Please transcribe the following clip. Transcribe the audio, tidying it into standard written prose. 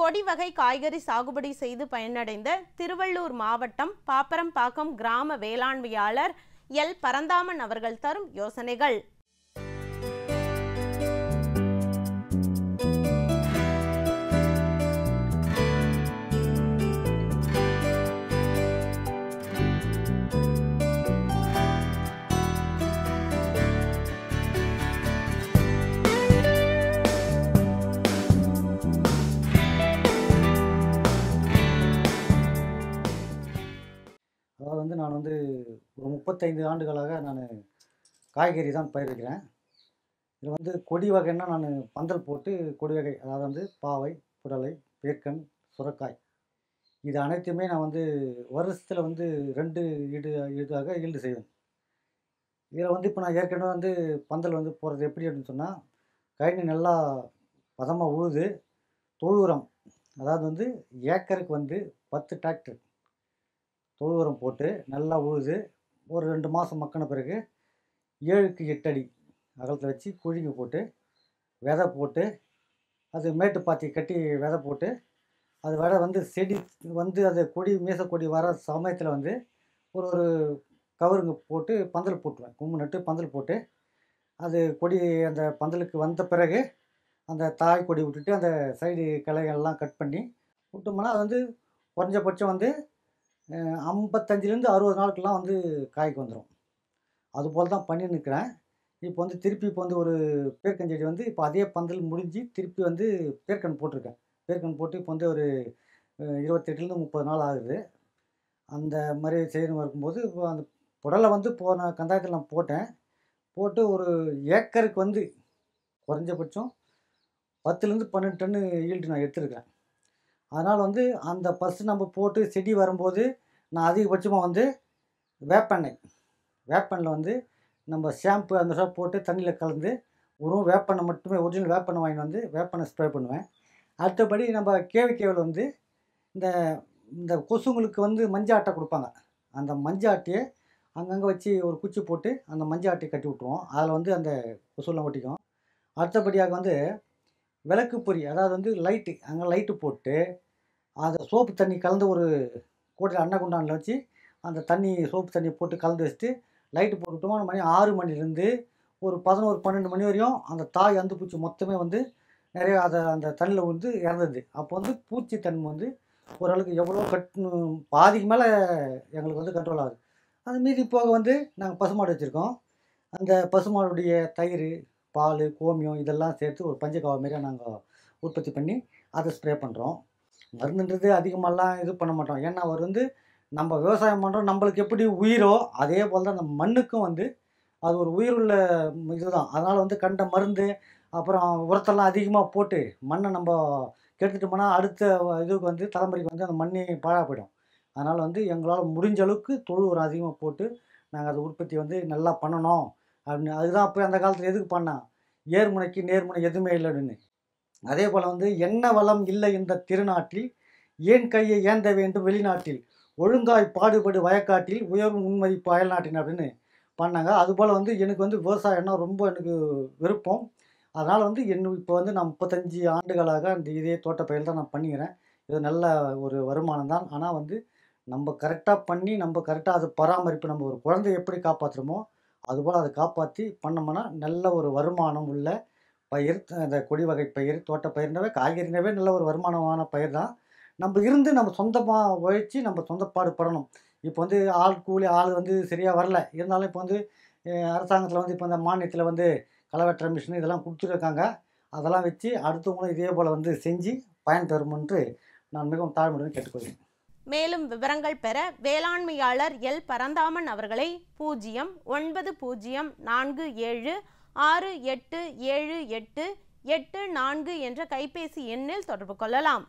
கொடி வகை காய்கறி சாகுபடி செய்து பயனடைந்த திருவள்ளூர் மாவட்டம் பாப்பரம்பாக்கம் கிராம வேளாண்மையாளர் எல் பரந்தாமன் அவர்கள் தரும் யோசனைகள். அதாவது நான் ஒரு 35 ஆண்டுகளாக நான் காய்கறி தான் பயிரிடுகிறேன். இதில் கொடி வகைன்னா நான் பந்தல் போட்டு கொடி வகை, அதாவது பாவை, புடலை, பேர்க்கன், சுரக்காய், இது அனைத்துமே நான் வருஷத்தில் 2 ஈடாக ஈல்டு செய்வேன். இதில் இப்போ நான் ஏற்கனவே பந்தல் போடுறது எப்படி அப்படின்னு சொன்னால், கழனி நல்லா பதமாக உழுது, தொழு உரம், அதாவது ஏக்கருக்கு 10 டிராக்டர் தொழு உரம் போட்டு நல்லா உழுது ஒரு 2 மாதம் மக்கின பிறகு 7க்கு 8 அடி அகலத்தில் வச்சு குழிங்க போட்டு விதை போட்டு, அது மேட்டு பாத்தி கட்டி விதை போட்டு, அது விதை செடி அது கொடி மீசக்கொடி வர சமயத்தில் ஒரு கவருங்க போட்டு பந்தல் போட்டுருவேன். கும்பு நட்டு பந்தல் போட்டு, அது கொடி அந்த பந்தலுக்கு வந்த பிறகு அந்த தாய் கொடி விட்டுட்டு அந்த சைடு கிளைகள்லாம் கட் பண்ணி விட்டோம்னா அது குறைஞ்சபட்சம் 55லேருந்து 60 நாளுக்கெல்லாம் காய்க்கு வந்துடும். அதுபோல் தான் பண்ணி நிற்கிறேன். இப்போ திருப்பி ஒரு பேர்க்கன் செடி இப்போ அதே பந்தல் முடிஞ்சு திருப்பி பேர்க்கன் போட்டிருக்கேன். பேர்க்கன் போட்டு இப்போ ஒரு 28லேருந்து 30 நாள் ஆகுது. அந்த மாதிரி செய்யணும் இருக்கும்போது இப்போ அந்த புடலை போன கந்தாயத்தில் நான் போட்டு ஒரு ஏக்கருக்கு குறைஞ்சபட்சம் 10லேருந்து 12 டன்னு ஈல்டு நான் எடுத்துருக்கேன். அதனால் அந்த ஃபஸ்ட்டு நம்ம போட்டு செடி வரும்போது நான் அதிகபட்சமாக வேப்பெண்ணெய் நம்ம ஷாம்பு அந்த மாதிரி போட்டு தண்ணியில் கலந்து வெறும் வேப்பெண்ணெய் மட்டுமே, ஒரிஜினல் வேப்பெண்ணெய் வாங்கிட்டு வேப்பெண்ணெய் ஸ்ப்ரே பண்ணுவேன். அடுத்தபடி நம்ம கேவிக்கையில் இந்த இந்த கொசுங்களுக்கு மஞ்சள் ஆட்டை கொடுப்பாங்க. அந்த மஞ்சள் ஆட்டையை அங்கங்கே வச்சு ஒரு குச்சி போட்டு அந்த மஞ்சள் ஆட்டையை கட்டி விட்ருவோம். அதில் அந்த கொசுலாம் ஒட்டிக்கும். அடுத்தபடியாக விளக்கு பொறி, அதாவது லைட்டு, அங்கே லைட்டு போட்டு அதை சோப்பு தண்ணி கலந்து ஒரு கூடையில் அன்னகுண்டானில் வச்சு அந்த தண்ணி சோப்பு தண்ணி போட்டு கலந்து வச்சுட்டு லைட்டு போட்டுவிட்டோமா, மணி 6 மணிலேருந்து ஒரு 11-12 மணி வரையும் அந்த தாய் பூச்சி மொத்தமே நிறைய அந்த தண்ணியில் இறந்தது. அப்போ பூச்சி தன்மை ஓரளவுக்கு எவ்வளோ பாதிக்கு மேலே எங்களுக்கு கண்ட்ரோல் ஆகுது. அது மீதி போக நாங்கள் பசுமாடு வச்சுருக்கோம். அந்த பசுமாடுடைய தயிர், பால், கோமியம் இதெல்லாம் சேர்த்து ஒரு பஞ்சகாவா மாரியாக நாங்கள் உற்பத்தி பண்ணி அதை ஸ்ப்ரே பண்ணுறோம். மருந்துன்றது அதிகமாகலாம் இது பண்ண மாட்டோம். ஏன்னா அவர் நம்ம விவசாயம் பண்ணுறோம், நம்மளுக்கு எப்படி உயிரோ அதே போல் தான் அந்த மண்ணுக்கும் அது ஒரு உயிருள்ள இதுதான். அதனால் கண்ட மருந்து அப்புறம் உரத்தெல்லாம் அதிகமாக போட்டு மண்ணை நம்ம கெடுத்துட்டோம்னா அடுத்த இதுக்கு தலைமுறைக்கு அந்த மண்ணே பாழாக போயிடும். அதனால் எங்களால் முடிஞ்ச அளவுக்கு தொழு உரம் அதிகமாக போட்டு நாங்கள் அதை உற்பத்தி நல்லா பண்ணணும் அப்படின்னு. அதுதான் அப்போ அந்த காலத்தில் எதுக்கு பண்ணால் ஏர்முனைக்கு நேர்முனை எதுவுமே இல்லை அப்படின்னு. அதே போல் என்ன வளம் இல்லை இந்த திருநாட்டில், ஏன் கையை ஏந்த வேண்டும் வெளிநாட்டில், ஒழுங்காய் பாடுபடு வயக்காட்டில், உயர்வும் உண்மதிப்பு அயல்நாட்டின் அப்படின்னு பண்ணாங்க. அதுபோல் எனக்கு விவசாயம்னா ரொம்ப எனக்கு விருப்பம். அதனால் இப்போ நான் 35 ஆண்டுகளாக அந்த இதே தோட்டப்பயிர் தான் நான் பண்ணிக்கிறேன். இது நல்ல ஒரு வருமானம் தான். ஆனால் நம்ம கரெக்டாக பண்ணி நம்ம கரெக்டாக அதை பராமரிப்பு, நம்ம ஒரு குழந்தைய எப்படி காப்பாற்றுறோமோ அதுபோல் அதை காப்பாற்றி பண்ணோம்னா நல்ல ஒரு வருமானம் உள்ள பயிர். அந்த கொடி வகை பயிர், தோட்டப்பயிர்னாவே காய்கறினாவே நல்ல ஒரு வருமானமான பயிர் தான். நம்ம சொந்தமாக உழைச்சி நம்ம சொந்தப்பாடு படணும். இப்போ ஆள் கூலி ஆள் சரியாக வரல. இருந்தாலும் இப்போ அரசாங்கத்தில் இப்போ இந்த மானியத்தில் களை வெட்டுற மிஷின் இதெல்லாம் கொடுத்துருக்காங்க. அதெல்லாம் வச்சு அடுத்தவங்களும் இதே போல் செஞ்சு பயன் தருமென்று நான் மிகவும் தாழ்மையுடன் கேட்டுக்கொள்கிறேன். மேலும் விவரங்கள் பெற வேளாண்மையாளர் எல் பரந்தாமன் அவர்களை 09047687884 என்ற கைபேசி எண்ணில் தொடர்பு கொள்ளலாம்.